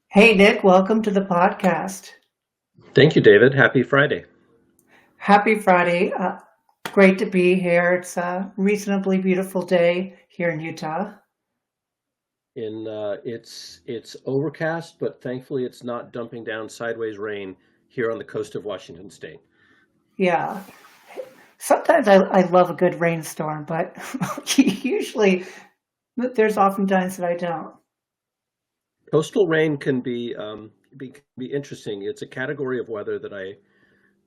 Hey, Nick, welcome to the podcast. Thank you, David. Happy Friday. Happy Friday. Great to be here. It's a reasonably beautiful day here in Utah. It's overcast, but thankfully it's not dumping down sideways rain here on the coast of Washington State. Yeah. Sometimes I love a good rainstorm, but usually there's often times that I don't. Coastal rain can be interesting. It's a category of weather that I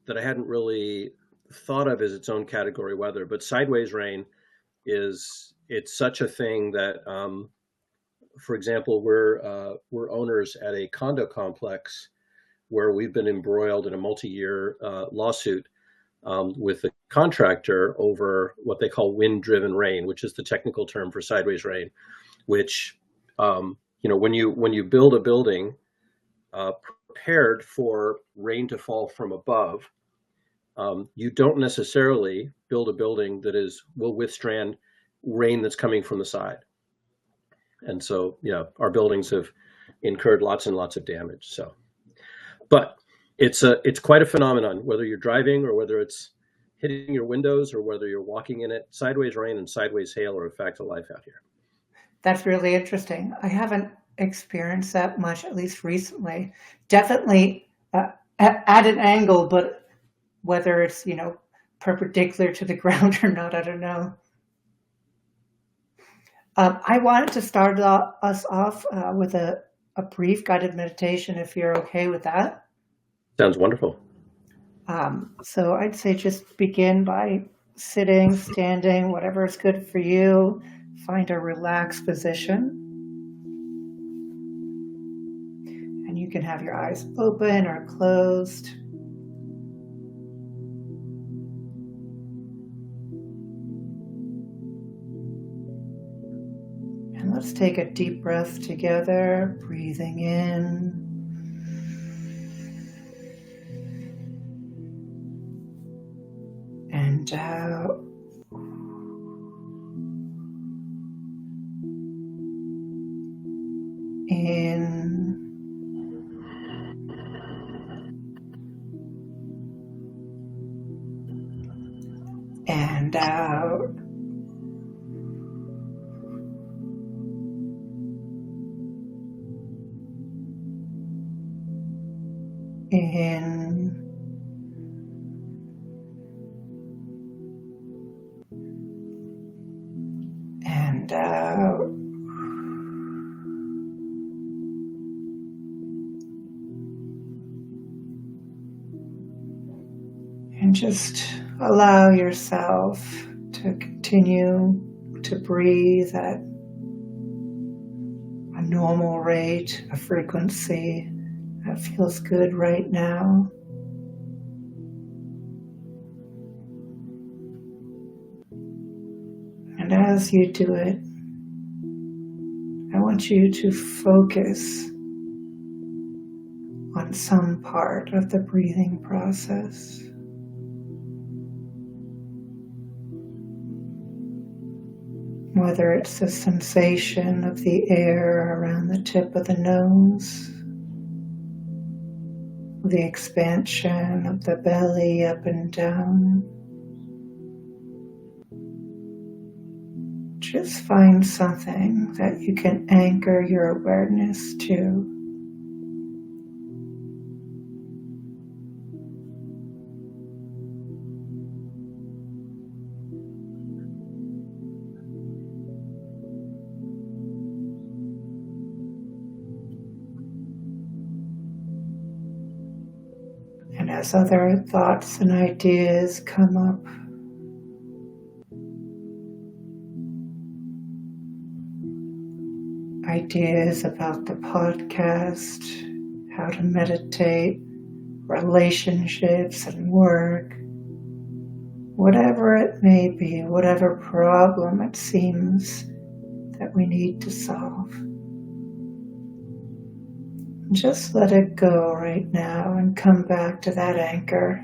hadn't really thought of as its own category weather, but sideways rain it's such a thing that for example, we're owners at a condo complex where we've been embroiled in a multi-year lawsuit with the contractor over what they call wind-driven rain, which is the technical term for sideways rain. Which, when you build a building prepared for rain to fall from above, you don't necessarily build a building that will withstand rain that's coming from the side. And so, our buildings have incurred lots and lots of damage. So, but it's quite a phenomenon, whether you're driving or whether it's hitting your windows or whether you're walking in it. Sideways rain and sideways hail are a fact of life out here. That's really interesting. I haven't experienced that much, at least recently. Definitely at an angle, but whether it's, perpendicular to the ground or not, I don't know. I wanted to start us off with a brief guided meditation, if you're okay with that. Sounds wonderful. So I'd say just begin by sitting, standing, whatever is good for you. Find a relaxed position. And you can have your eyes open or closed. And let's take a deep breath together, breathing in. And out. In. And out. In. And out. And just allow yourself to continue to breathe at a normal rate, a frequency that feels good right now. And as you do it, I want you to focus on some part of the breathing process. Whether it's the sensation of the air around the tip of the nose, the expansion of the belly up and down. Just find something that you can anchor your awareness to. And as other thoughts and ideas come up, ideas about the podcast, how to meditate, relationships and work, whatever it may be, whatever problem it seems that we need to solve. Just let it go right now and come back to that anchor.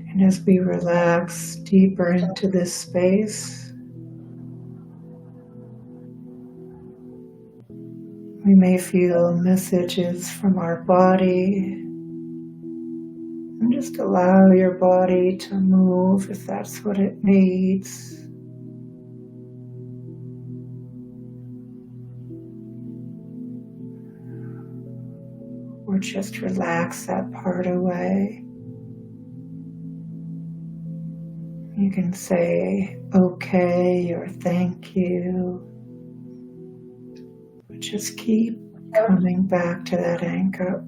And as we relax deeper into this space, we may feel messages from our body. And just allow your body to move if that's what it needs. Or just relax that part away. You can say okay or thank you. But just keep coming back to that anchor.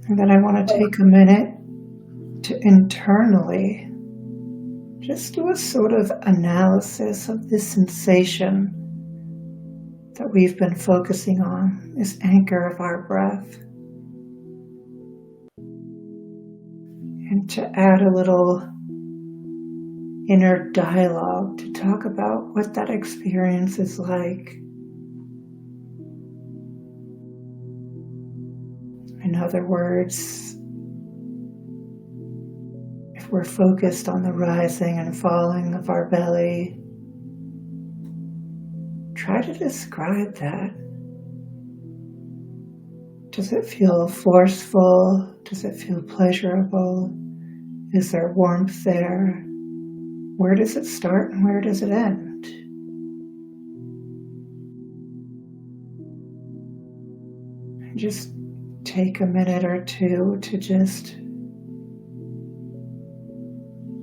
And then I want to take a minute to internally just do a sort of analysis of this sensation that we've been focusing on, this anchor of our breath. And to add a little inner dialogue to talk about what that experience is like. In other words, if we're focused on the rising and falling of our belly, try to describe that. Does it feel forceful? Does it feel pleasurable? Is there warmth there? Where does it start and where does it end? And just take a minute or two to just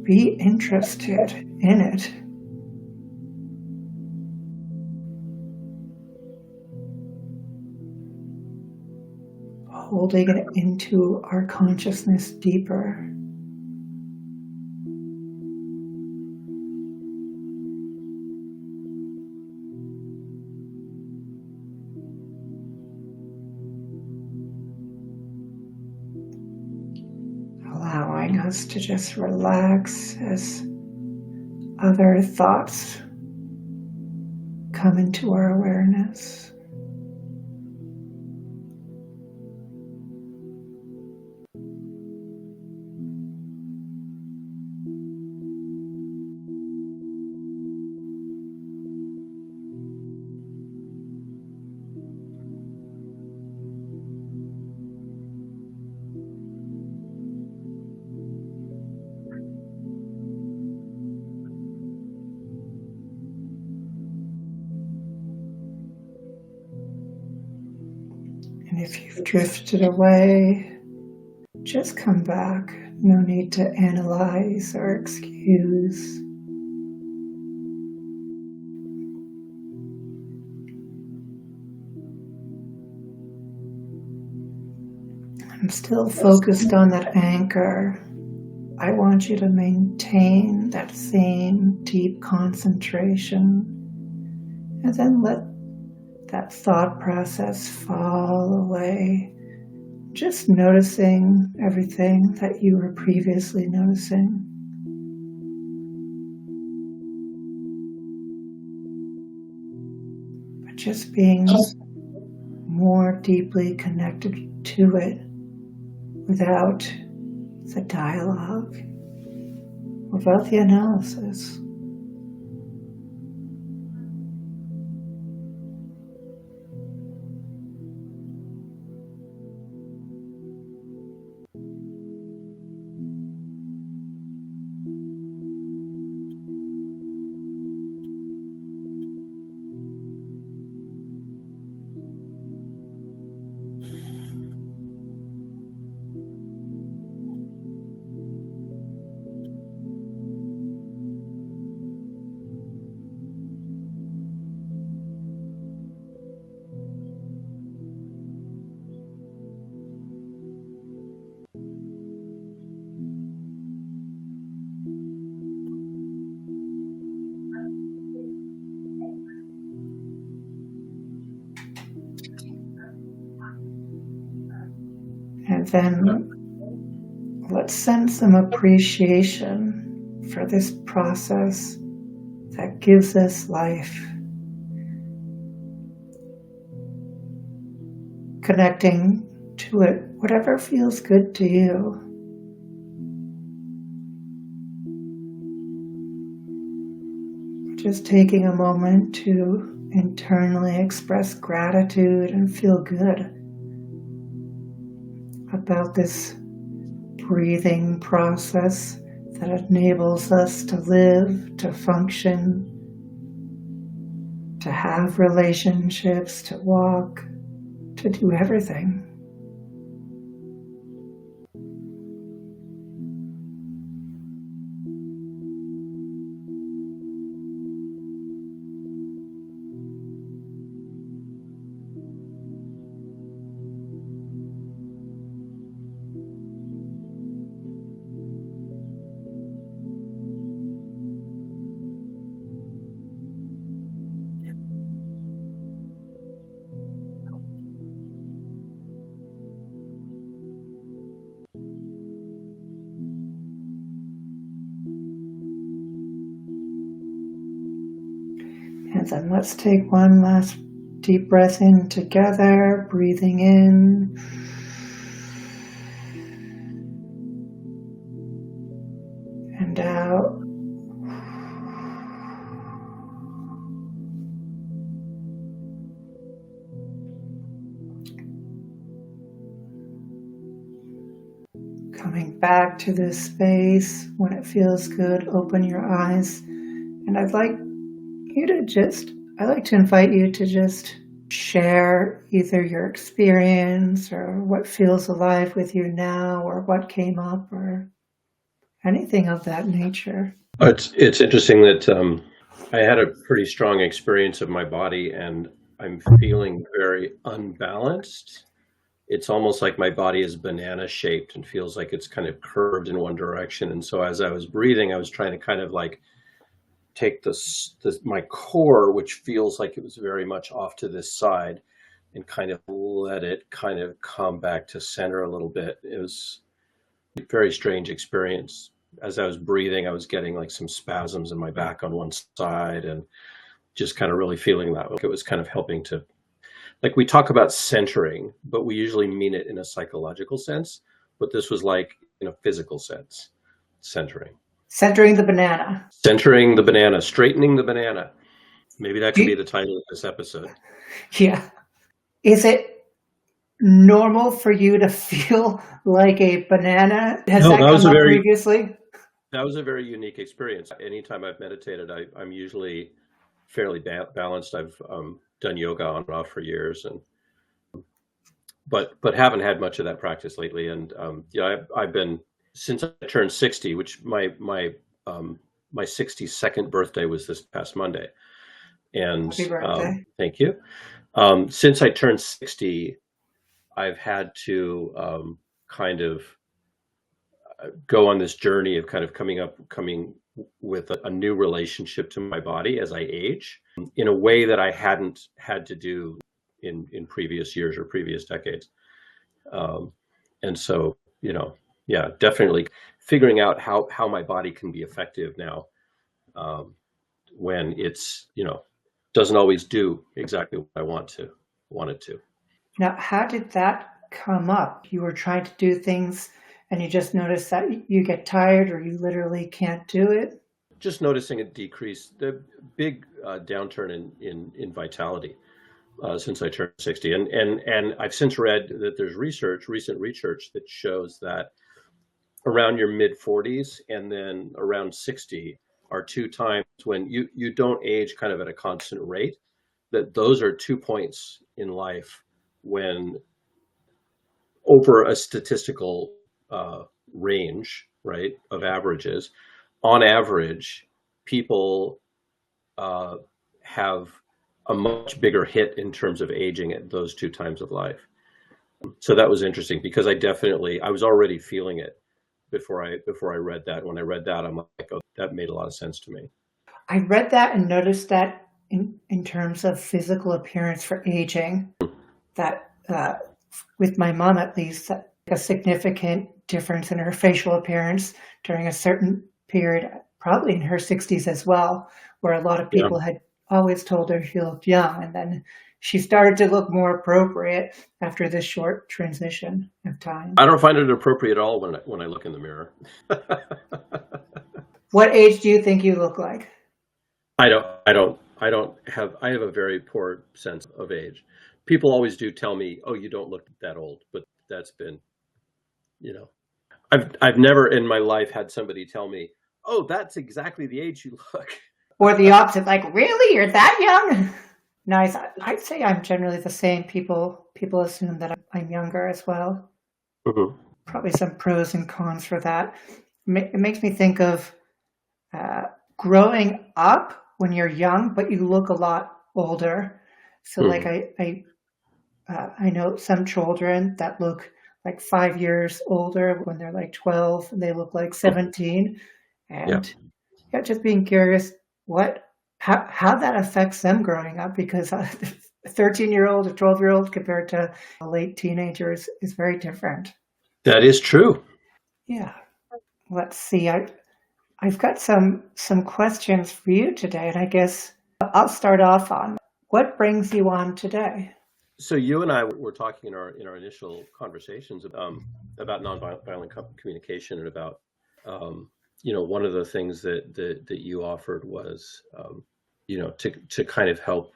be interested in it. Holding it into our consciousness deeper. Allowing us to just relax as other thoughts come into our awareness. And if you've drifted away, just come back. No need to analyze or excuse. I'm still focused on that anchor. I want you to maintain that same deep concentration and then let that thought process fall away, just noticing everything that you were previously noticing. But just being more deeply connected to it without the dialogue, without the analysis. And then let's send some appreciation for this process that gives us life. Connecting to it, whatever feels good to you. Just taking a moment to internally express gratitude and feel good about this breathing process that enables us to live, to function, to have relationships, to walk, to do everything. And then let's take one last deep breath in together, breathing in. And out. Coming back to this space. When it feels good, open your eyes. And I'd like to invite you to just share either your experience or what feels alive with you now or what came up or anything of that nature. It's interesting that I had a pretty strong experience of my body, and I'm feeling very unbalanced. It's almost like my body is banana shaped and feels like it's kind of curved in one direction. And so as I was breathing, I was trying to kind of like take my core, which feels like it was very much off to this side, and kind of let it kind of come back to center a little bit. It was a very strange experience. As I was breathing, I was getting like some spasms in my back on one side and just kind of really feeling that. Like it was kind of helping to, like we talk about centering, but we usually mean it in a psychological sense. But this was like in a physical sense, centering. Centering the banana. Centering the banana, straightening the banana. Maybe that could be the title of this episode. Yeah. Is it normal for you to feel like a banana? Has that come up previously? That was a very unique experience. Anytime I've meditated, I'm usually fairly balanced. I've done yoga on and off for years, but haven't had much of that practice lately. And I've been, since I turned 60, which my 62nd birthday was this past Monday. And happy birthday. Thank you. Since I turned 60, I've had to kind of go on this journey of kind of coming with a new relationship to my body as I age in a way that I hadn't had to do in previous years or previous decades. And so, definitely figuring out how my body can be effective now when it's, doesn't always do exactly what I want it to. Now, how did that come up? You were trying to do things and you just noticed that you get tired or you literally can't do it? Just noticing a decrease, the big downturn in vitality since I turned 60, and I've since read that there's recent research that shows that around your mid 40s and then around 60 are two times when you don't age kind of at a constant rate. That those are 2 points in life when over a statistical range, right, of averages, on average, people have a much bigger hit in terms of aging at those two times of life. So that was interesting because I was already feeling it before I read that. When I read that, I'm like, oh, that made a lot of sense to me. I read that and noticed that in terms of physical appearance for aging, that with my mom at least, that a significant difference in her facial appearance during a certain period, probably in her 60s as well, where a lot of Yeah. people had always told her she looked young. And then she started to look more appropriate after this short transition of time. I don't find it appropriate at all when I look in the mirror. What age do you think you look like? I have a very poor sense of age. People always do tell me, "Oh, you don't look that old," but that's been, you know, I've never in my life had somebody tell me, "Oh, that's exactly the age you look." Or the opposite, like, really? You're that young? Nice. I'd say I'm generally the same. People assume that I'm younger as well. Mhm. Probably some pros and cons for that. It makes me think of growing up when you're young, but you look a lot older. So, like, Mhm. I know some children that look like 5 years older when they're like 12, and they look like Mhm. 17. Yeah. And yeah, just being curious what how that affects them growing up because a 13-year-old or 12-year-old compared to a late teenager is very different. That is true. Yeah. Let's see. I've got some questions for you today, and I guess I'll start off on what brings you on today. So you and I were talking in our initial conversations about nonviolent communication and about one of the things that you offered was to kind of help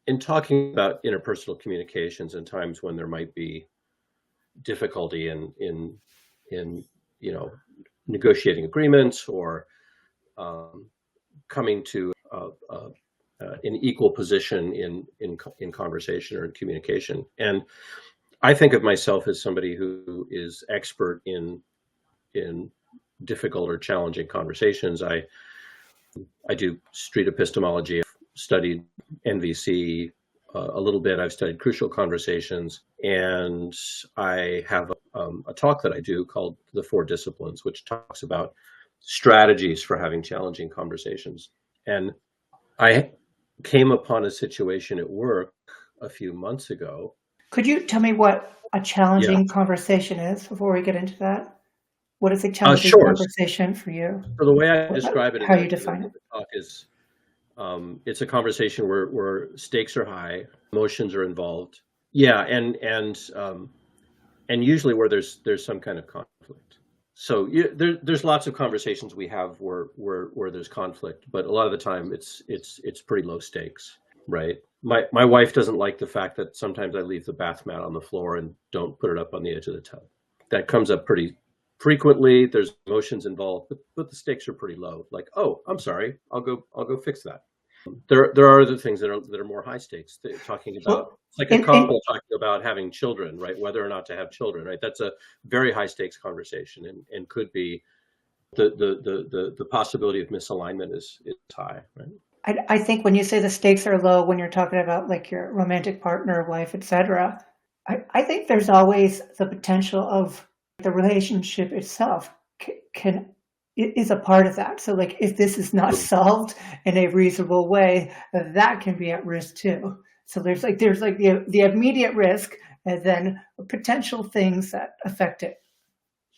in talking about interpersonal communications and times when there might be difficulty in negotiating agreements or coming to an equal position in conversation or in communication. And I think of myself as somebody who is expert in difficult or challenging conversations. I do street epistemology. I've studied NVC a little bit. I've studied crucial conversations, and I have a talk that I do called The Four Disciplines, which talks about strategies for having challenging conversations. And I came upon a situation at work a few months ago. Could you tell me what a Yeah, challenging conversation is before we get into that? What is a challenging sure. conversation for you? So the way I describe it How you define in it? the talk is it's a conversation where stakes are high, emotions are involved. Yeah, and usually where there's some kind of conflict. So there's lots of conversations we have where there's conflict, but a lot of the time it's pretty low stakes, right? My wife doesn't like the fact that sometimes I leave the bath mat on the floor and don't put it up on the edge of the tub. That comes up pretty frequently. There's emotions involved, but the stakes are pretty low. Like, oh, I'm sorry, I'll go fix that. There are other things that are more high stakes. They're talking about Well, like a in couple talking about having children, right? Whether or not to have children, right? That's a very high stakes conversation, and could be the possibility of misalignment is high, right? I think when you say the stakes are low, when you're talking about like your romantic partner, wife, etc., I think there's always the potential of the relationship itself can is a part of that. So like if this is not Mm. solved in a reasonable way, that can be at risk too. So there's like the immediate risk and then potential things that affect it.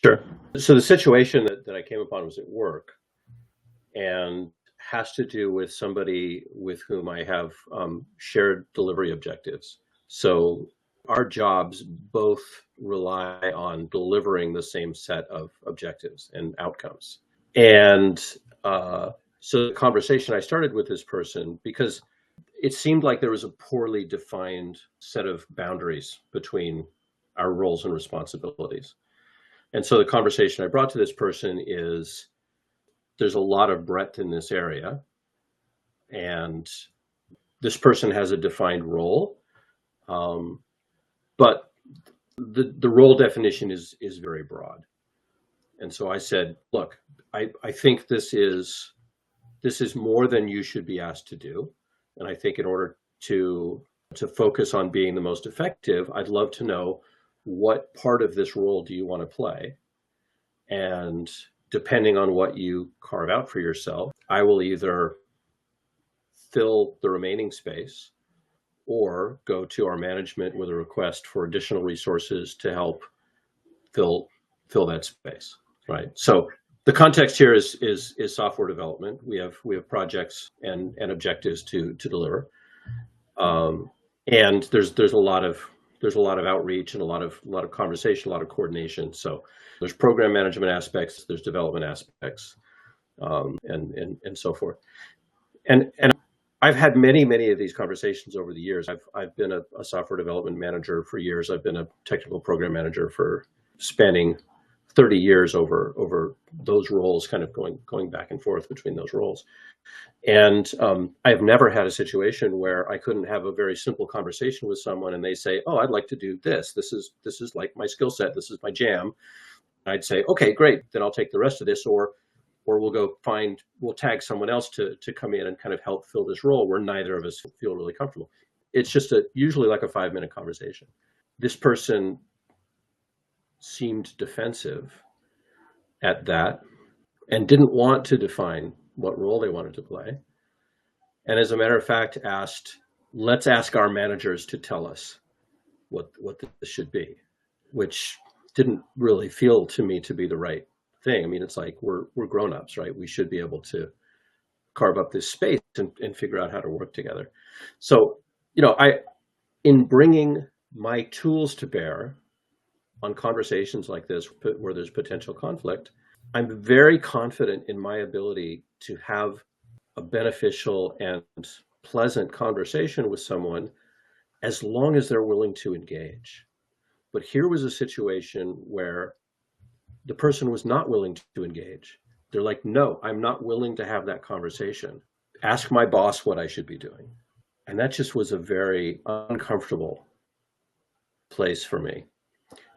Sure. So the situation that I came upon was at work, and has to do with somebody with whom I have shared delivery objectives. So our jobs both rely on delivering the same set of objectives and outcomes. And so the conversation I started with this person, because it seemed like there was a poorly defined set of boundaries between our roles and responsibilities. And so the conversation I brought to this person is, there's a lot of breadth in this area, and this person has a defined role, but the role definition is very broad. And so I said, look, I think this is more than you should be asked to do. And I think in order to focus on being the most effective, I'd love to know, what part of this role do you want to play? And depending on what you carve out for yourself, I will either fill the remaining space or go to our management with a request for additional resources to help fill that space, right? So the context here is software development. We have projects and objectives to deliver, and there's a lot of outreach and a lot of conversation, a lot of coordination. So there's program management aspects, there's development aspects, and so forth. And I've had many of these conversations over the years. I've been a software development manager for years. I've been a technical program manager for spanning 30 years over those roles, kind of going back and forth between those roles. And I've never had a situation where I couldn't have a very simple conversation with someone and they say, oh, I'd like to do this. This is like my skill set. This is my jam. And I'd say, okay, great. Then I'll take the rest of this, or we'll tag someone else to come in and kind of help fill this role where neither of us feel really comfortable. It's just usually like a 5-minute conversation. This person seemed defensive at that and didn't want to define what role they wanted to play. And as a matter of fact, asked, let's ask our managers to tell us what this should be, which didn't really feel to me to be the right thing. I mean, it's like we're grown-ups, right? We should be able to carve up this space and figure out how to work together. So, in bringing my tools to bear on conversations like this where there's potential conflict, I'm very confident in my ability to have a beneficial and pleasant conversation with someone as long as they're willing to engage. But here was a situation where the person was not willing to engage. They're like, no, I'm not willing to have that conversation. Ask my boss what I should be doing. And that just was a very uncomfortable place for me.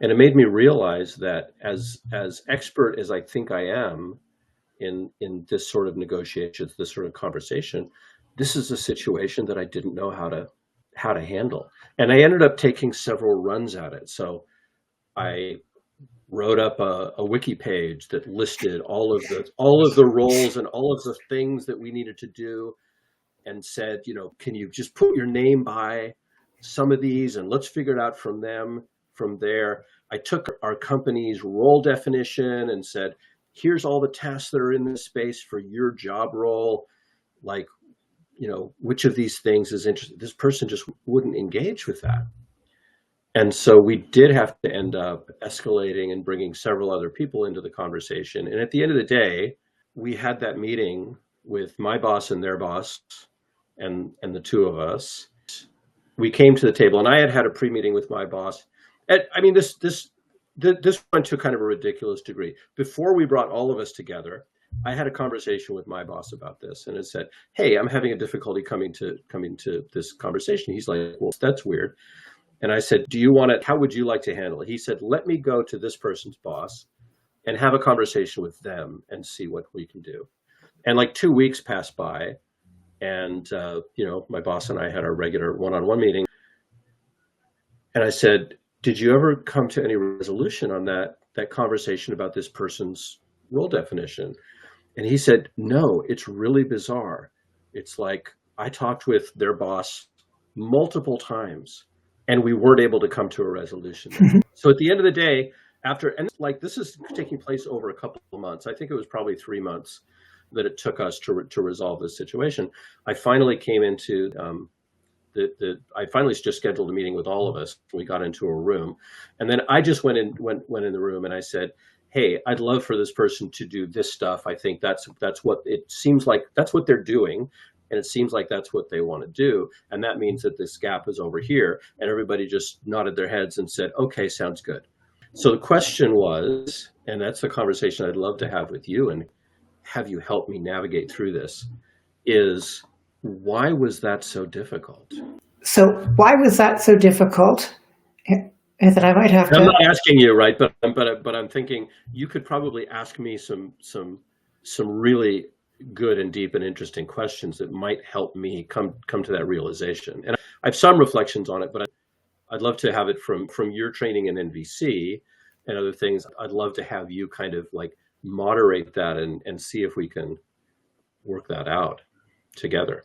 And it made me realize that as expert as I think I am in this sort of negotiations, this sort of conversation, this is a situation that I didn't know how to handle. And I ended up taking several runs at it. So I wrote up a wiki page that listed all of the roles and all of the things that we needed to do, and said, can you just put your name by some of these and let's figure it out from there. I took our company's role definition and said, here's all the tasks that are in this space for your job role. Like, which of these things is interesting? This person just wouldn't engage with that. And so we did have to end up escalating and bringing several other people into the conversation. And at the end of the day, we had that meeting with my boss and their boss and the two of us. We came to the table, and I had a pre-meeting with my boss. I mean, this went to kind of a ridiculous degree. Before we brought all of us together, I had a conversation with my boss about this, and it said, hey, I'm having a difficulty coming to this conversation. He's like, well, that's weird. And I said, how would you like to handle it? He said, let me go to this person's boss and have a conversation with them and see what we can do. And like 2 weeks passed by, and my boss and I had our regular one-on-one meeting. And I said, did you ever come to any resolution on that conversation about this person's role definition? And he said, no, it's really bizarre. It's like I talked with their boss multiple times and we weren't able to come to a resolution. So at the end of the day, and like this is taking place over a couple of months, I think it was probably 3 months. that it took us to resolve this situation. I finally came into I finally just scheduled a meeting with all of us. We got into a room, and then I just went in the room and I said, "Hey, I'd love for this person to do this stuff. I think that's what it seems like. That's what they're doing, and it seems like that's what they want to do. And that means that this gap is over here." And everybody just nodded their heads and said, "Okay, sounds good." So the question was, and that's the conversation I'd love to have with you and have you help me navigate through this, is why was that so difficult? So why was that so difficult? And that I might have I'm to. not asking you, right? But I'm thinking you could probably ask me some really good and deep and interesting questions that might help me come to that realization. And I have some reflections on it, but I'd love to have it from your training in NVC and other things. I'd love to have you kind of like moderate that and see if we can work that out together.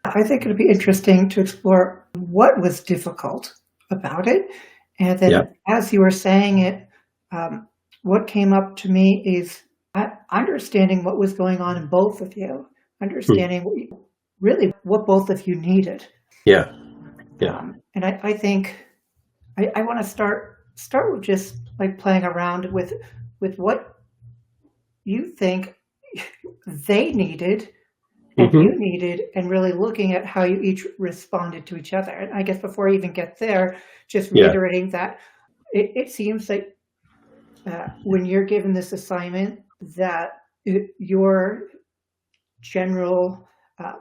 I think it'd be interesting to explore what was difficult about it. And then Yeah. as you were saying it, what came up to me is understanding what was going on in both of you, understanding really what both of you needed. Yeah. Yeah. And I think I want to start with just like playing around with what you think they needed and you needed, and really looking at how you each responded to each other. And I guess before I even get there, just reiterating that it seems like when you're given this assignment, that your general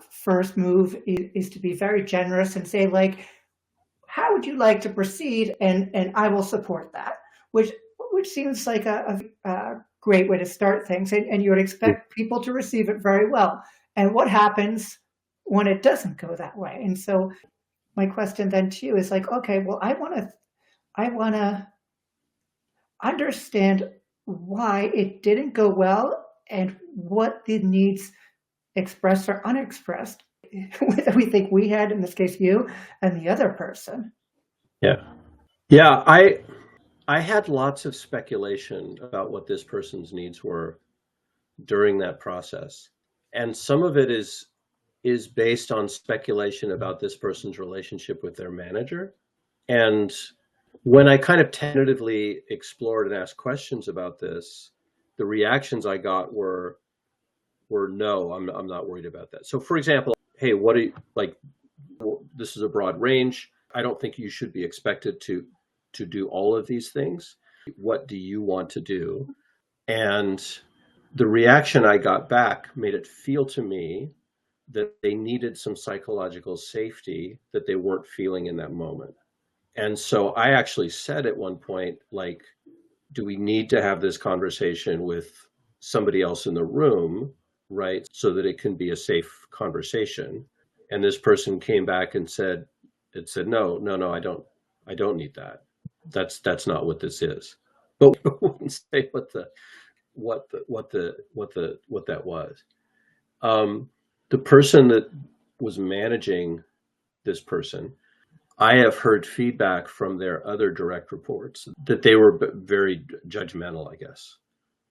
first move is to be very generous and say, like, how would you like to proceed? And I will support that, which seems like a great way to start things. And you would expect people to receive it very well. And what happens when it doesn't go that way? And so my question then to you is like, okay, well, I want to understand why it didn't go well and what the needs expressed or unexpressed that we think we had, in this case, you and the other person. Yeah. Yeah. I had lots of speculation about what this person's needs were during that process. And some of it is based on speculation about this person's relationship with their manager. And when I kind of tentatively explored and asked questions about this, the reactions I got were no, I'm not worried about that. So for example, hey, what do you like? This is a broad range. I don't think you should be expected to do all of these things. What do you want to do? And the reaction I got back made it feel to me that they needed some psychological safety that they weren't feeling in that moment. And so I actually said at one point, like, do we need to have this conversation with somebody else in the room, right? So that it can be a safe conversation. And this person came back and said, no, I don't need that. That's not what this is. But we wouldn't say what that was. The person that was managing this person, I have heard feedback from their other direct reports that they were very judgmental, I guess.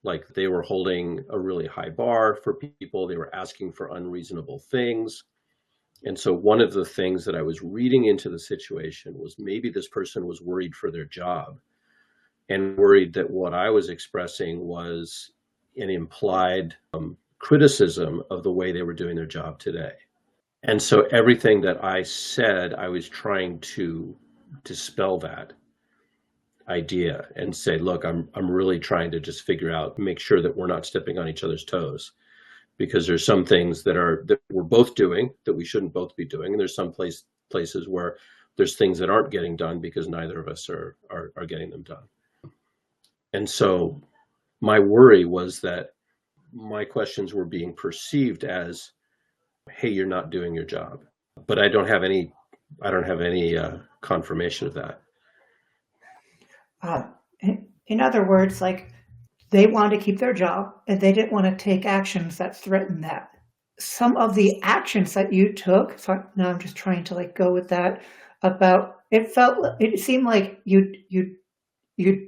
Like they were holding a really high bar for people. They were asking for unreasonable things. And so one of the things that I was reading into the situation was maybe this person was worried for their job and worried that what I was expressing was an implied criticism of the way they were doing their job today. And so everything that I said, I was trying to dispel that idea and say, look, I'm really trying to just figure out, make sure that we're not stepping on each other's toes, because there's some things that we're both doing that we shouldn't both be doing. And there's some places where there's things that aren't getting done because neither of us are getting them done. And so my worry was that my questions were being perceived as, hey, you're not doing your job. But I don't have any confirmation of that. In other words, like, they wanted to keep their job and they didn't want to take actions that threatened that. Some of the actions that you took, so now I'm just trying to like go with that, about it seemed like you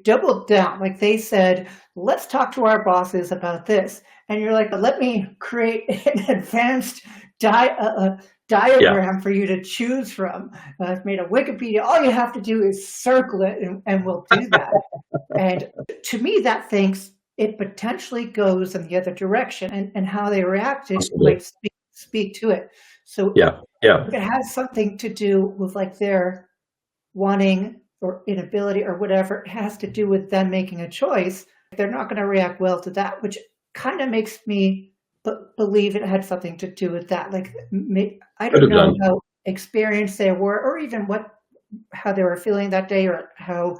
doubled down. Like they said, let's talk to our bosses about this. and you're like, let me create an advanced Yeah. diagram for you to choose from. I've made a Wikipedia. All you have to do is circle it, and we'll do that. And to me, that thinks it potentially goes in the other direction, and how they react it Possibly. might speak to it. So Yeah. Yeah. if it has something to do with like their wanting or inability or whatever, it has to do with them making a choice. They're not going to react well to that, which kind of makes me believe it had something to do with that. Like, I Could don't have know done. how experienced they were, or even how they were feeling that day, or how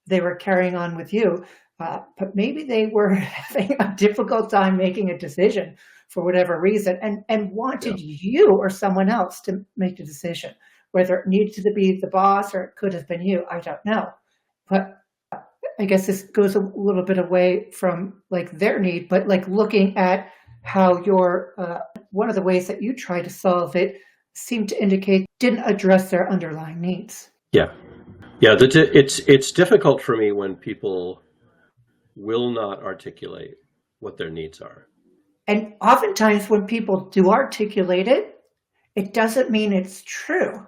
they were carrying on with you. But maybe they were having a difficult time making a decision for whatever reason, and Yeah. wanted you or someone else to make the decision. Whether it needed to be the boss or it could have been you, I don't know. But I guess this goes a little bit away from like their need, but like looking at how your one of the ways that you try to solve it seemed to indicate didn't address their underlying needs. Yeah. Yeah. It's difficult for me when people will not articulate what their needs are. And oftentimes when people do articulate it, it doesn't mean it's true.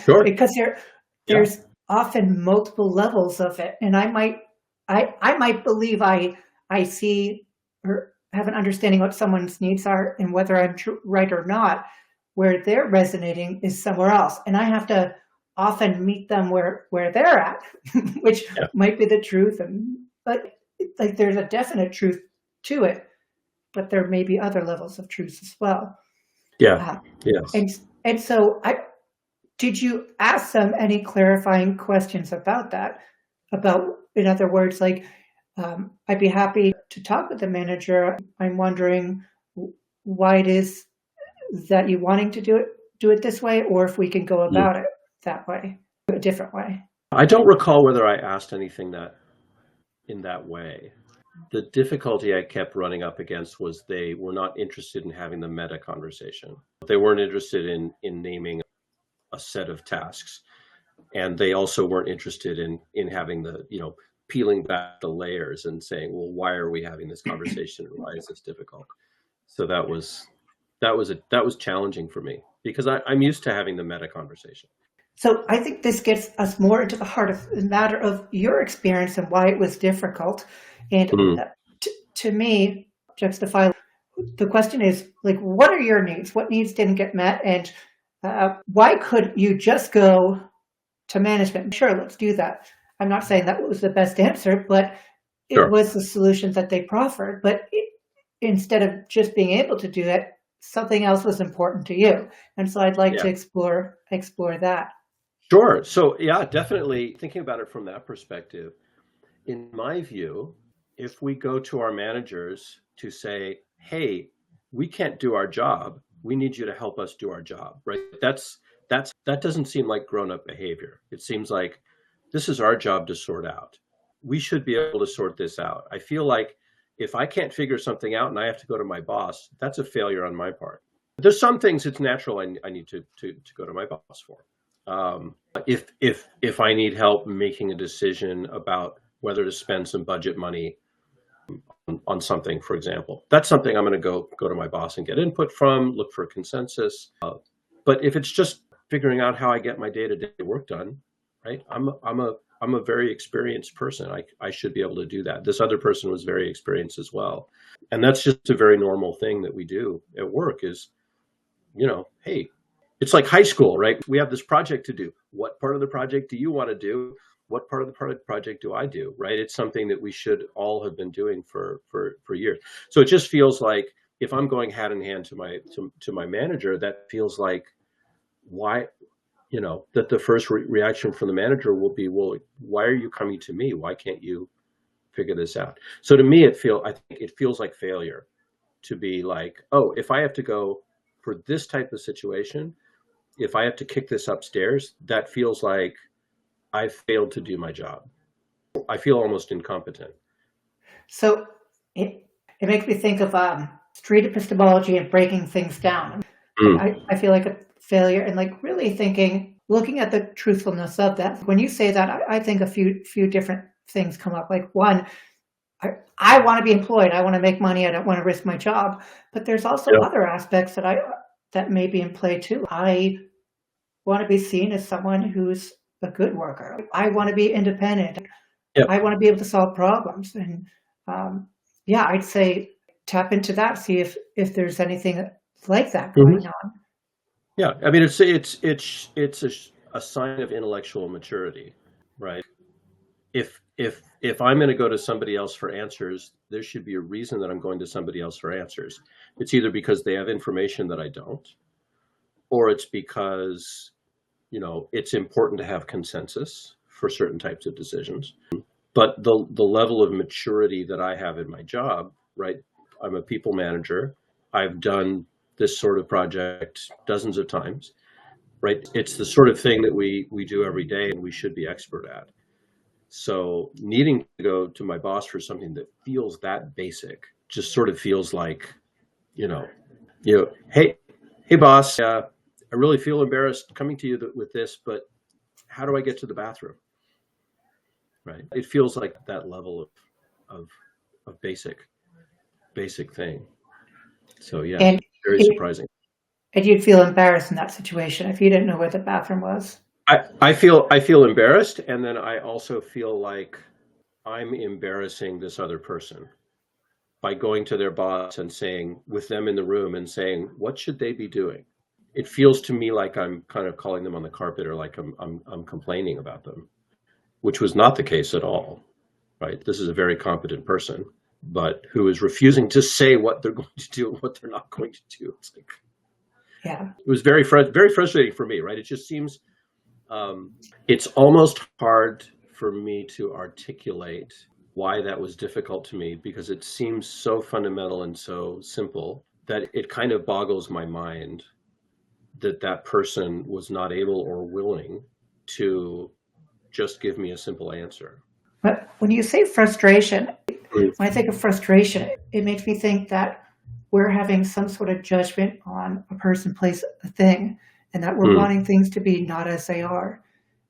Sure. Because Yeah. there's often multiple levels of it. And I might believe I see or have an understanding what someone's needs are and whether I'm right or not, where they're resonating is somewhere else. And I have to often meet them where they're at, which Yeah. might be the truth. But like there's a definite truth to it, but there may be other levels of truth as well. Yeah. Uh, Yes. and and so did you ask them any clarifying questions about that? About, in other words, like, I'd be happy to talk with the manager. I'm wondering why it is that you wanting to do it this way, or if we can go Mm. about it that way, a different way. I don't recall whether I asked anything that in that way. The difficulty I kept running up against was they were not interested in having the meta conversation. They weren't interested in naming a set of tasks. And they also weren't interested in having the, peeling back the layers and saying, well, why are we having this conversation? Why is this difficult? So that was challenging for me because I'm used to having the meta conversation. So I think this gets us more into the heart of the matter of your experience and why it was difficult. And Mm. to me, justify the question is like, what are your needs? What needs didn't get met? And why could you just go to management? Sure, let's do that. I'm not saying that was the best answer, but it Sure. was the solution that they proffered. But instead of just being able to do it, something else was important to you. And so I'd like Yeah. to explore that. Sure. So yeah, definitely thinking about it from that perspective, in my view, if we go to our managers to say, hey, we can't do our job, we need you to help us do our job, right? That doesn't seem like grown-up behavior. It seems like this is our job to sort out. We should be able to sort this out. I feel like if I can't figure something out and I have to go to my boss, that's a failure on my part. There's some things it's natural I need to go to my boss for. If I need help making a decision about whether to spend some budget money on something, for example, that's something I'm going to go to my boss and get input from, look for a consensus. But if it's just figuring out how I get my day-to-day work done, right? I'm a very experienced person. I should be able to do that. This other person was very experienced as well. And that's just a very normal thing that we do at work is, hey, it's like high school, right? We have this project to do. What part of the project do you want to do? What part of the project do I do, right? It's something that we should all have been doing for years. So it just feels like if I'm going hand in hand to my manager, that feels like why, that the first reaction from the manager will be, well, why are you coming to me? Why can't you figure this out? So to me, I think it feels like failure to be like, oh, if I have to go for this type of situation, if I have to kick this upstairs, that feels like I failed to do my job. I feel almost incompetent. So it makes me think of street epistemology and breaking things down. Mm. I feel like a failure and like really looking at the truthfulness of that. When you say that, I think a few different things come up. Like one, I want to be employed. I want to make money. I don't want to risk my job. But there's also Yeah. other aspects that may be in play too. I want to be seen as someone who's a good worker. I want to be independent. Yeah. I want to be able to solve problems. And yeah, I'd say tap into that. See if there's anything like that going on. Yeah. I mean, it's a sign of intellectual maturity, right? If I'm going to go to somebody else for answers, there should be a reason that I'm going to somebody else for answers. It's either because they have information that I don't, or it's because, it's important to have consensus for certain types of decisions. But the level of maturity that I have in my job, right? I'm a people manager. I've done this sort of project dozens of times, right? It's the sort of thing that we do every day and we should be expert at. So needing to go to my boss for something that feels that basic just sort of feels like, hey, boss, I really feel embarrassed coming to you with this, but how do I get to the bathroom? Right. It feels like that level of basic thing. So yeah, And very surprising. and you'd feel embarrassed in that situation if you didn't know where the bathroom was. I feel embarrassed, and then I also feel like I'm embarrassing this other person by going to their boss and saying, with them in the room, and saying, what should they be doing? It feels to me like I'm kind of calling them on the carpet, or like I'm complaining about them, which was not the case at all. Right? This is a very competent person, but who is refusing to say what they're going to do and what they're not going to do. It's like, yeah, it was very frustrating for me. Right? It just seems it's almost hard for me to articulate why that was difficult to me, because it seems so fundamental and so simple that it kind of boggles my mind that person was not able or willing to just give me a simple answer. But when you say frustration, when I think of frustration, it makes me think that we're having some sort of judgment on a person, place, a thing, and that we're wanting things to be not as they are.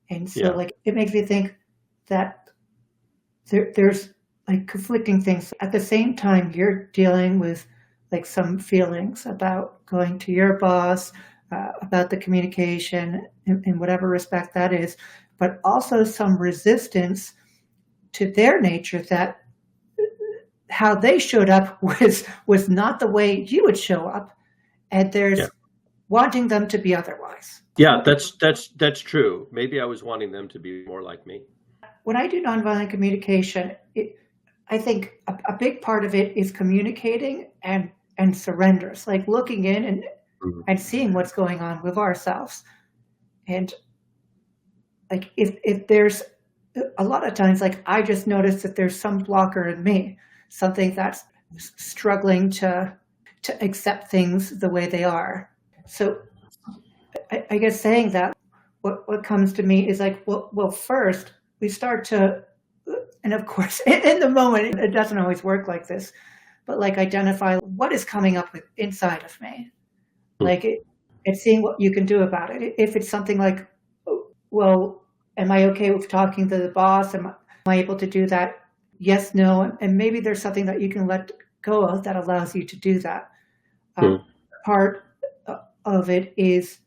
And so, like, it makes me think that there's like conflicting things. At the same time, you're dealing with like some feelings about going to your boss, about the communication in whatever respect that is, but also some resistance to their nature, that how they showed up was not the way you would show up, and there's wanting them to be otherwise. Yeah, that's true. Maybe I was wanting them to be more like me. When I do nonviolent communication, I think a big part of it is communicating and surrenders, like looking in and seeing what's going on with ourselves. And like if there's a lot of times, like I just notice that there's some blocker in me, something that's struggling to accept things the way they are. So I guess saying that, what comes to me is like, well, first we start to, and of course, in the moment, it doesn't always work like this, but like identify what is coming up with inside of me, like and seeing what you can do about it. If it's something like, well, am I okay with talking to the boss? Am I able to do that? Yes, no, and maybe there's something that you can let go of that allows you to do that. Part of it is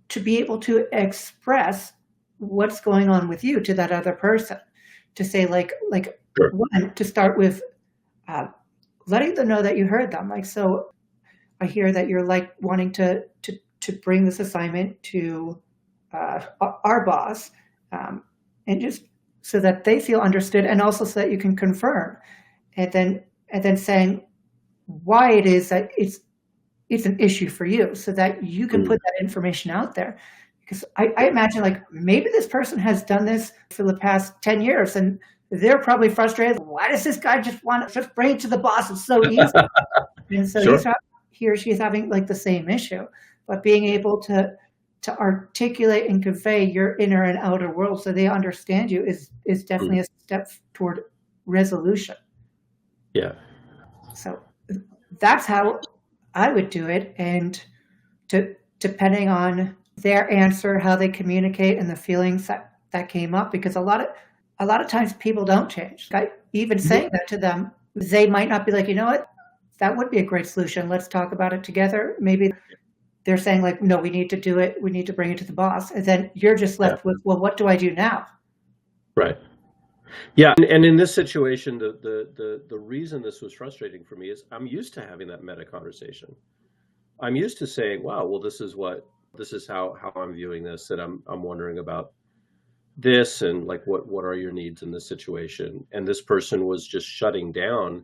to be able to express what's going on with you to that other person, to say like one, to start with letting them know that you heard them. Like, so I hear that you're like wanting to bring this assignment to our boss, and just so that they feel understood, and also so that you can confirm, and then saying why it is that it's an issue for you, so that you can put that information out there. Because I imagine like maybe this person has done this for the past 10 years and they're probably frustrated. Why does this guy just want to just bring it to the boss? It's so easy. And so he or she is having like the same issue, but being able to articulate and convey your inner and outer world so they understand you is definitely a step toward resolution. Yeah. So that's how I would do it. And depending on their answer, how they communicate, and the feelings that came up, because a lot a lot of times people don't change. Even Mhm. saying that to them, they might not be like, you know what, that would be a great solution. Let's talk about it together. Maybe they're saying like, no, we need to do it. We need to bring it to the boss. And then you're just Yeah, left with, well, what do I do now? right. Yeah, and in this situation, the reason this was frustrating for me is I'm used to having that meta conversation. I'm used to saying, "Wow, well, this is how I'm viewing this, and I'm wondering about this, and like what are your needs in this situation?" And this person was just shutting down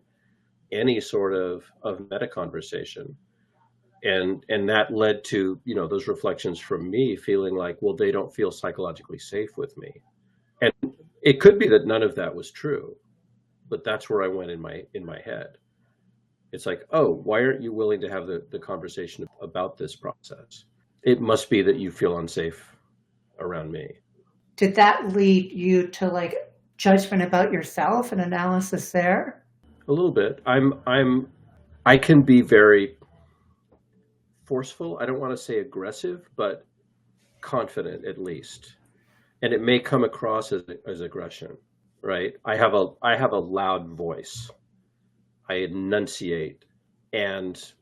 any sort of meta conversation, and that led to those reflections from me feeling like, well, they don't feel psychologically safe with me, and it could be that none of that was true, but that's where I went in my head. It's like, oh, why aren't you willing to have the conversation about this process? It must be that you feel unsafe around me. Did that lead you to like judgment about yourself and analysis there? A little bit. I can be very forceful. I don't want to say aggressive, but confident at least. And it may come across as aggression, right? I have a loud voice. I enunciate and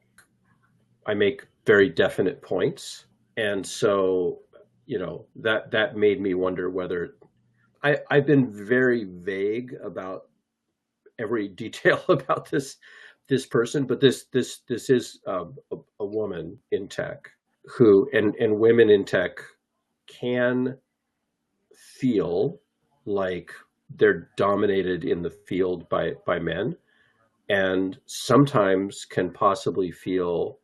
I make very definite points. And so, that made me wonder whether I've been very vague about every detail about this person, but this is a woman in tech who and women in tech can feel like they're dominated in the field by men, and sometimes can possibly feel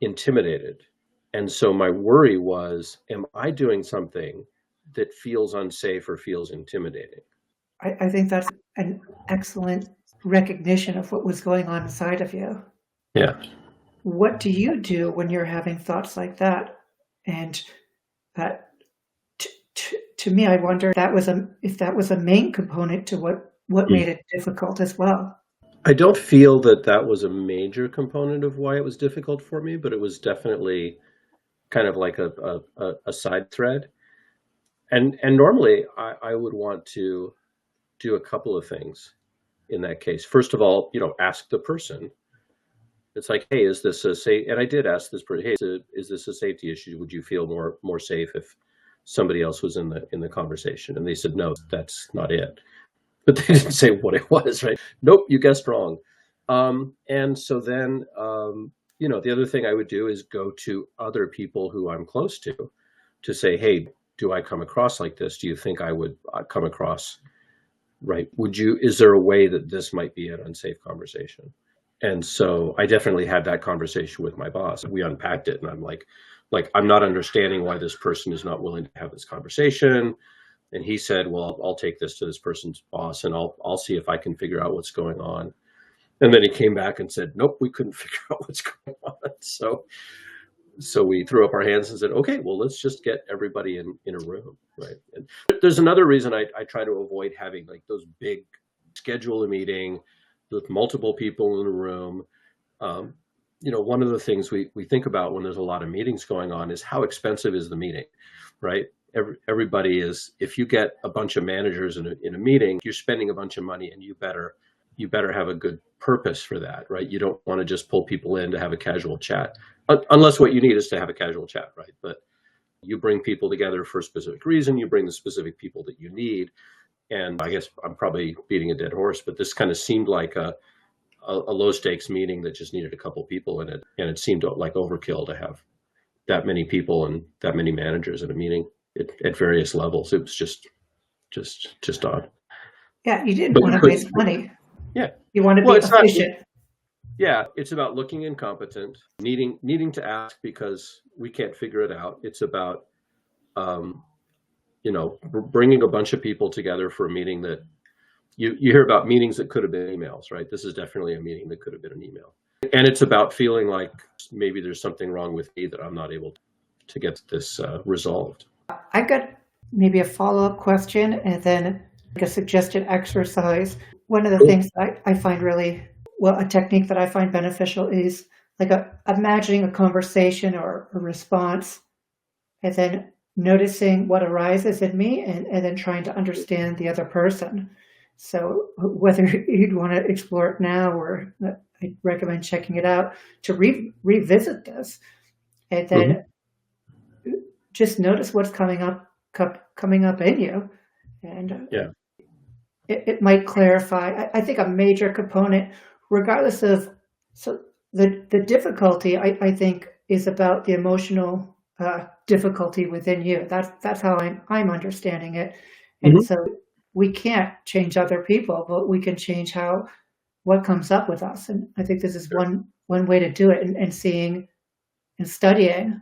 intimidated. And so my worry was, am I doing something that feels unsafe or feels intimidating? I think that's an excellent recognition of what was going on inside of you. Yeah. What do you do when you're having thoughts like that? And that, to me, I wonder if that was a main component to what Mm. made it difficult as well. I don't feel that that was a major component of why it was difficult for me, but it was definitely kind of like a side thread. And normally I would want to do a couple of things in that case. First of all, ask the person. It's like, hey, is this a safe? And I did ask this person, hey, is this a safety issue? Would you feel more safe if somebody else was in the conversation? And they said, no, that's not it. But they didn't say what it was, right? Nope, you guessed wrong. And so then, the other thing I would do is go to other people who I'm close to say, hey, do I come across like this? Do you think I would come across right? Is there a way that this might be an unsafe conversation? And so I definitely had that conversation with my boss. We unpacked it, and I'm like, I'm not understanding why this person is not willing to have this conversation. And he said, well, I'll take this to this person's boss, and I'll see if I can figure out what's going on. And then he came back and said, nope, we couldn't figure out what's going on. So we threw up our hands and said, okay, well, let's just get everybody in a room, right? And there's another reason I try to avoid having like those big schedule a meeting with multiple people in a room. One of the things we think about when there's a lot of meetings going on is how expensive is the meeting, right? Everybody is, if you get a bunch of managers in a meeting, you're spending a bunch of money, and you better have a good purpose for that, right? You don't want to just pull people in to have a casual chat, unless what you need is to have a casual chat, right? But you bring people together for a specific reason. You bring the specific people that you need. And I guess I'm probably beating a dead horse, but this kind of seemed like a low stakes meeting that just needed a couple people in it. And it seemed like overkill to have that many people and that many managers in a meeting at various levels. It was just odd. Yeah, you didn't But want you to could, waste money. yeah. You want to Well, be it's not. efficient. Yeah, it's about looking incompetent, needing to ask because we can't figure it out. It's about um, bringing a bunch of people together for a meeting that you hear about meetings that could have been emails, right? This is definitely a meeting that could have been an email. And it's about feeling like maybe there's something wrong with me that I'm not able to get this resolved. I've got maybe a follow-up question and then like a suggested exercise. One of the Cool. things I find really well, a technique that I find beneficial is like imagining a conversation or a response, and then noticing what arises in me and then trying to understand the other person. So whether you'd want to explore it now or I'd recommend checking it out to revisit this and Hmm. then just notice what's coming up in you. And Yeah. it might clarify. I think a major component, regardless of so the difficulty, I think, is about the emotional difficulty within you. That's how I'm understanding it. And Hmm. so we can't change other people, but we can change how what comes up with us. And I think this is Sure. one way to do it, and seeing and studying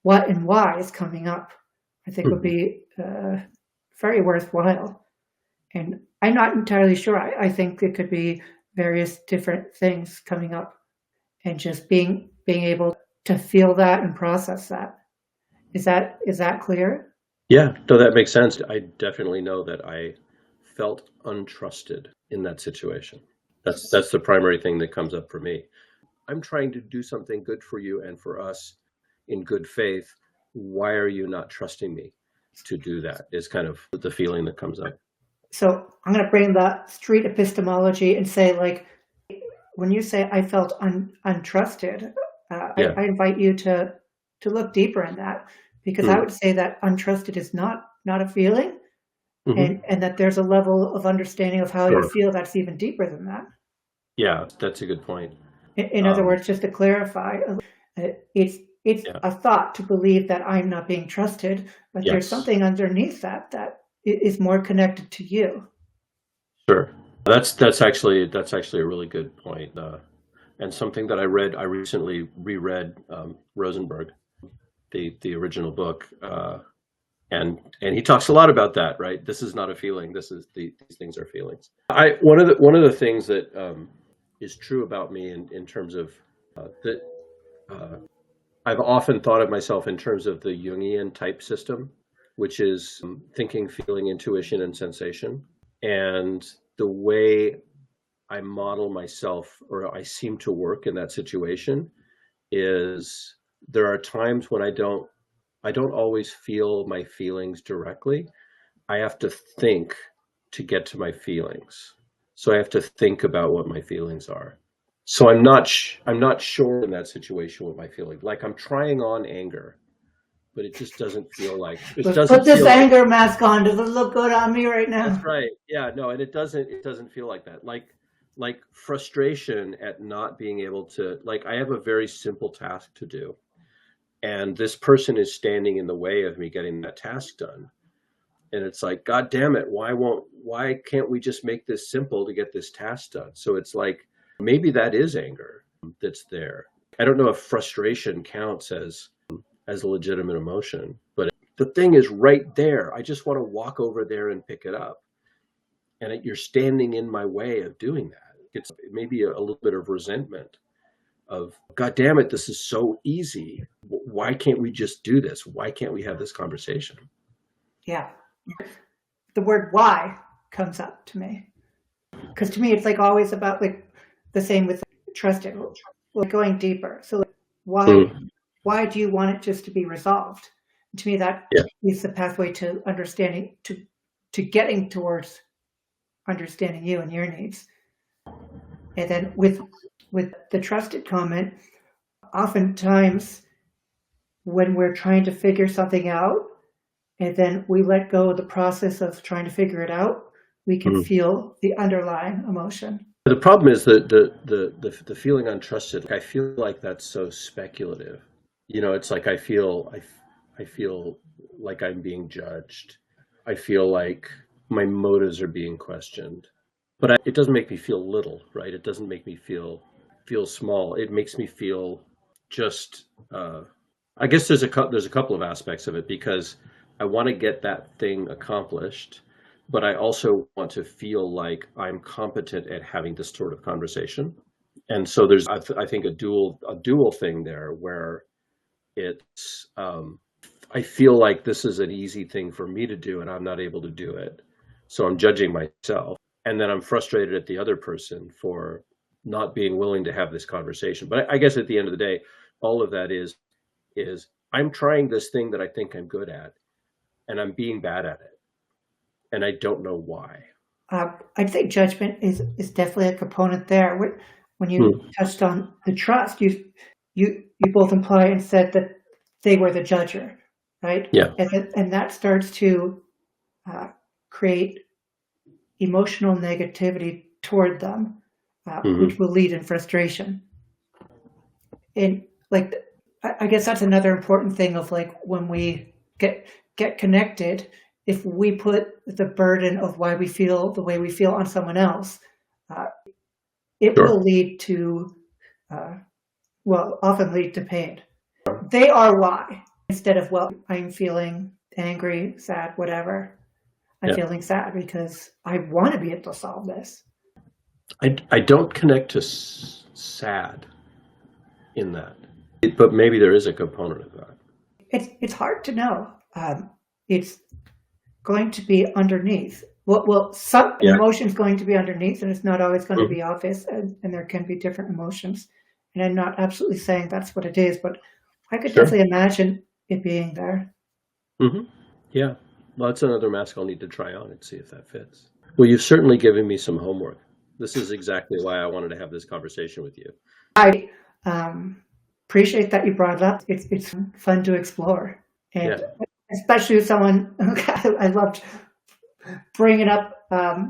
what and why is coming up. I think would Hmm. be very worthwhile. And I'm not entirely sure. I think it could be various different things coming up, and just being able to feel that and process that. Is that clear? Yeah, no, that makes sense. I definitely know that I felt untrusted in that situation. That's the primary thing that comes up for me. I'm trying to do something good for you and for us in good faith. Why are you not trusting me to do that? Is kind of the feeling that comes up. So I'm going to bring the street epistemology and say, like, when you say I felt untrusted, Yeah. I invite you to look deeper in that, because I Mm. would say that untrusted is not a feeling, Hmm. and that there's a level of understanding of how you Sure. feel that's even deeper than that. Yeah, that's a good point. In other Um, words, just to clarify, it's yeah. a thought to believe that I'm not being trusted, but there's Yes. something underneath that is more connected to you. Sure. That's actually a really good point, and something that I read. I recently reread Rosenberg, the original book, and he talks a lot about that. Right, this is not a feeling. These things are feelings. I one of the things that is true about me in terms of that uh, I've often thought of myself in terms of the Jungian type system, which is thinking, feeling, intuition, and sensation, and the way I model myself or I seem to work in that situation is there are times when I don't always feel my feelings directly. I have to think to get to my feelings. So I have to think about what my feelings are. So I'm not sure in that situation what my feeling. Like I'm trying on anger, but it just doesn't feel like it Let's doesn't put this feel like anger mask on. Does it look good on me right That's now? right. Yeah, no, and it doesn't feel like that. Like frustration at not being able to like I have a very simple task to do and this person is standing in the way of me getting that task done. And it's like, God damn it, why can't we just make this simple to get this task done? So it's like maybe that is anger that's there. I don't know if frustration counts as a legitimate emotion, but the thing is right there. I just want to walk over there and pick it up and you're standing in my way of doing that. It's maybe a little bit of resentment of, God damn it, this is so easy. Why can't we just do this? Why can't we have this conversation? Yeah. The word why comes up to me. Because to me, it's like always about, like, the same with trusted, like going deeper. So, like, Mm, why do you want it just to be resolved? And to me, that yeah. is the pathway to understanding, to getting towards understanding you and your needs. And then with the trusted comment, oftentimes when we're trying to figure something out, and then we let go of the process of trying to figure it out, we can Mm. feel the underlying emotion. The problem is that the feeling untrusted. I feel like that's so speculative. It's like I feel like I'm being judged. I feel like my motives are being questioned. But it doesn't make me feel little, right? It doesn't make me feel small. It makes me feel just. I guess there's a couple of aspects of it because I want to get that thing accomplished, but I also want to feel like I'm competent at having this sort of conversation. And so there's I think a dual thing there where it's I feel like this is an easy thing for me to do and I'm not able to do it. So I'm judging myself. And then I'm frustrated at the other person for not being willing to have this conversation. But I guess at the end of the day, all of that is I'm trying this thing that I think I'm good at, and I'm being bad at it, and I don't know why. I'd say judgment is definitely a component there. When you Hmm. touched on the trust, you both implied and said that they were the judger, right? Yeah. And that starts to uh, create emotional negativity toward them, which Hmm. will lead in frustration. And like, I guess that's another important thing of like when we get connected, if we put the burden of why we feel the way we feel on someone else, uh, it will Sure. lead to, uh, well, often lead to pain. They are why, instead of, well, I'm feeling angry, sad, whatever. I'm Yeah. feeling sad because I want to be able to solve this. I don't connect to sad in that, but maybe there is a component of that. It's hard to know. It's going to be underneath. Well, some an Yeah. emotion's going to be underneath, and it's not always going to Mhm. be obvious, and there can be different emotions. And I'm not absolutely saying that's what it is, but I could Sure. definitely imagine it being there. Hmm. Yeah. Well, that's another mask I'll need to try on and see if that fits. Well, you've certainly given me some homework. This is exactly why I wanted to have this conversation with you. I appreciate that you brought it up. It's fun to explore, and Yeah. especially with someone I loved bringing up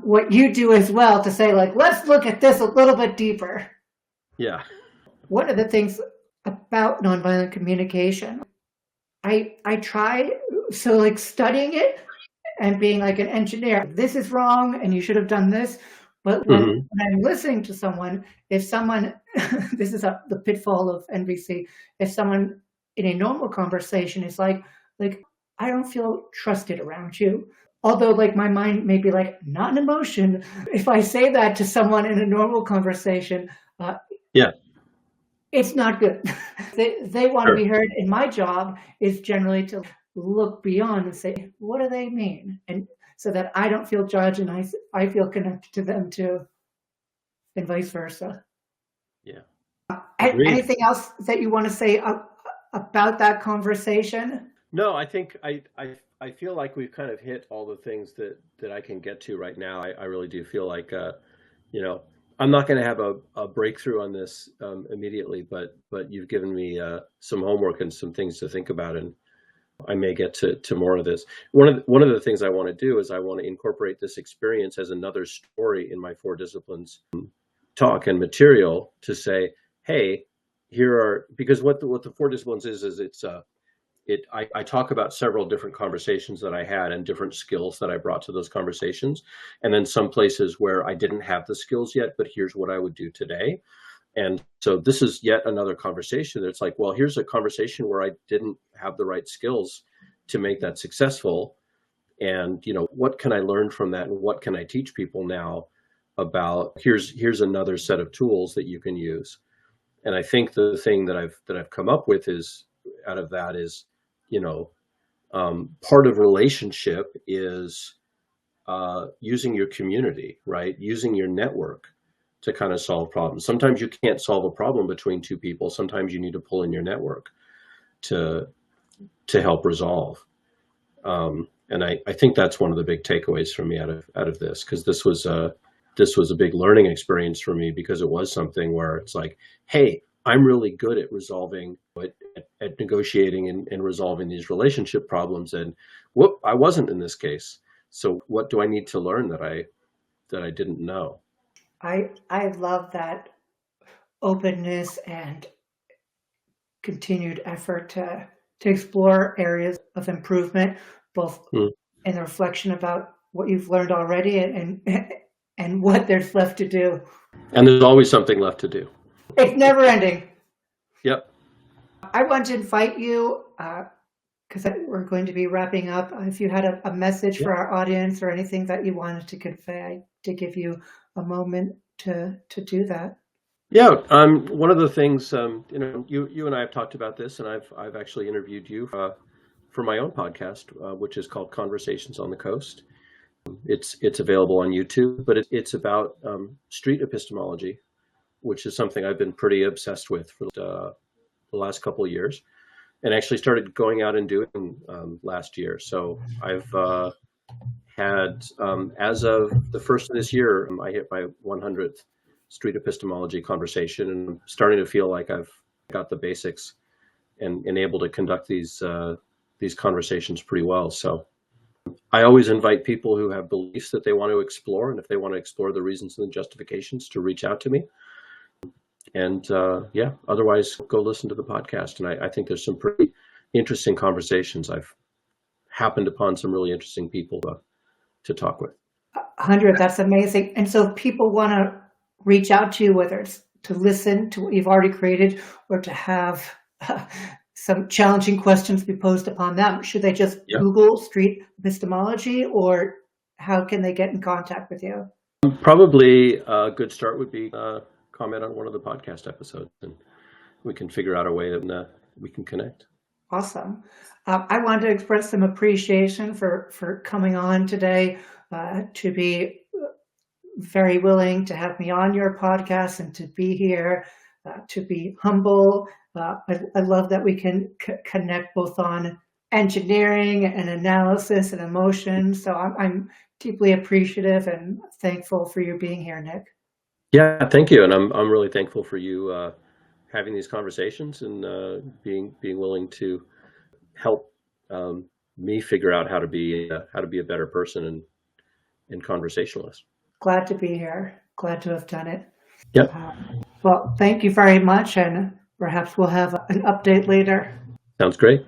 what you do as well to say like, let's look at this a little bit deeper. Yeah. One of the things about nonviolent communication, I try so like studying it and being like an engineer. This is wrong, and you should have done this. But Hmm. when I'm listening to someone, if someone, this is the pitfall of NVC. If someone in a normal conversation is like I don't feel trusted around you. Although like my mind may be like not an emotion. If I say that to someone in a normal conversation, uh, Yeah. it's not good. They want to Sure. be heard. And my job is generally to look beyond and say, what do they mean? And so that I don't feel judged and I feel connected to them too, and vice versa. Yeah. Agreed. Anything else that you want to say about that conversation? No, I think I feel like we've kind of hit all the things that I can get to right now. I really do feel like you know, I'm not going to have a breakthrough on this immediately, but you've given me some homework and some things to think about, and I may get to more of this. One of the things I want to do is I want to incorporate this experience as another story in my four disciplines talk and material to say, hey, here are because what the four disciplines is it's I talk about several different conversations that I had and different skills that I brought to those conversations. And then some places where I didn't have the skills yet, but here's what I would do today. And so this is yet another conversation. It's like, well, here's a conversation where I didn't have the right skills to make that successful. And, what can I learn from that? And what can I teach people now about here's another set of tools that you can use. And I think the thing that I've come up with is out of that is, you know, part of relationship is using your community, right? Using your network to kind of solve problems. Sometimes you can't solve a problem between two people. Sometimes you need to pull in your network to help resolve. And I think that's one of the big takeaways for me out of this, because this was a big learning experience for me, because it was something where it's like, hey, I'm really good at resolving, at negotiating and resolving these relationship problems, and whoop, I wasn't in this case. So what do I need to learn that I didn't know? I love that openness and continued effort to explore areas of improvement, both Hmm. in the reflection about what you've learned already and what there's left to do. And there's always something left to do. It's never ending. Yep. I want to invite you because we're going to be wrapping up. If you had a message Yep. for our audience or anything that you wanted to convey, to give you a moment to do that. Yeah. One of the things, you and I have talked about this, and I've actually interviewed you for my own podcast, which is called Conversations on the Coast. It's available on YouTube, but it's about street epistemology, which is something I've been pretty obsessed with for the last couple of years. and actually started going out and doing last year. So I've had, as of the first of this year, I hit my 100th street epistemology conversation, and I'm starting to feel like I've got the basics and able to conduct these conversations pretty well. So I always invite people who have beliefs that they want to explore, and if they want to explore the reasons and the justifications, to reach out to me. And yeah, otherwise, go listen to the podcast. And I think there's some pretty interesting conversations. I've happened upon some really interesting people to talk with. 100, that's amazing. And so if people want to reach out to you, whether it's to listen to what you've already created or to have some challenging questions be posed upon them, should they just Google street epistemology, or how can they get in contact with you? Probably a good start would be comment on one of the podcast episodes, and we can figure out a way that we can connect. Awesome. I wanted to express some appreciation for coming on today, to be very willing to have me on your podcast and to be here, to be humble. I love that we can connect both on engineering and analysis and emotion. So I'm deeply appreciative and thankful for you being here, Nick. Yeah, thank you. And I'm really thankful for you having these conversations and being willing to help me figure out how to be a better person and conversationalist. Glad to be here. Glad to have done it. Yep. Well, thank you very much, and perhaps we'll have an update later. Sounds great.